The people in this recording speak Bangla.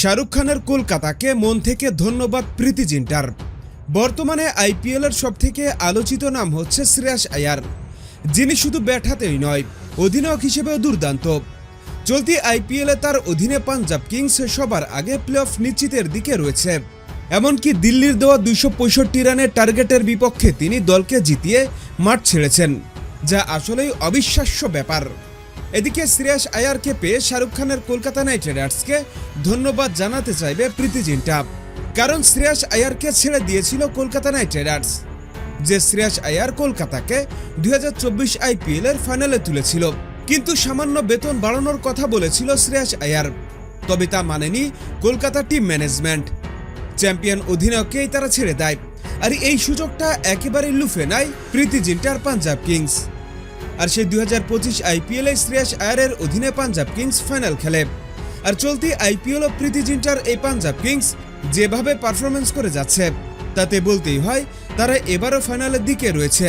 শাহরুখ খানের কলকাতাকে মন থেকে ধন্যবাদ প্রীতি জিন্টার। বর্তমানে আইপিএলের সবথেকে আলোচিত নাম হচ্ছে শ্রেয়াস আয়ার, যিনি শুধু ব্যাট হাতেই নয়, অধিনায়ক হিসেবেও দুর্দান্ত। চলতি আইপিএলে তার অধীনে পাঞ্জাব কিংস সবার আগে প্লে অফ নিশ্চিতের দিকে রয়েছে। এমনকি দিল্লির দেওয়া 265 রানের টার্গেটের বিপক্ষে তিনি দলকে জিতিয়ে মাঠ ছেড়েছেন, যা আসলেই অবিশ্বাস্য ব্যাপার। এদিকে শ্রেয়াস আয়ারকে পেয়ে শাহরুখ খানের কলকাতা নাইট রাইডার্সকে ধন্যবাদ জানাতে চাইবে প্রীতি জিন্টা, কারণ শ্রেয়াস আয়ারকে ছেড়ে দিয়েছিল কলকাতা নাইট রাইডার্স। যে শ্রেয়াস আয়ার কলকাতাকে 2024 আইপিএলের ফাইনালে তুলেছিল, কিন্তু সামান্য বেতন বাড়ানোর কথা বলেছিল শ্রেয়াস আয়ার, তবে তা মানেনি কলকাতা টিম ম্যানেজমেন্ট। চ্যাম্পিয়ন অধিনায়ককেই তারা ছেড়ে দেয়, আর এই সুযোগটা একেবারেই লুফে নেয় প্রীতি জিন্টার পাঞ্জাব কিংস। আর সেই 2025 আইপিএলে শ্রেয়াস আয়ারের অধীনে পাঞ্জাব কিংস ফাইনাল খেলে। আর চলতি আইপিএল প্রীতি জিন্টার এই পাঞ্জাব কিংস যেভাবে পারফরমেন্স করে যাচ্ছে, তাতে বলতেই হয় তারা এবারও ফাইনালের দিকে রয়েছে।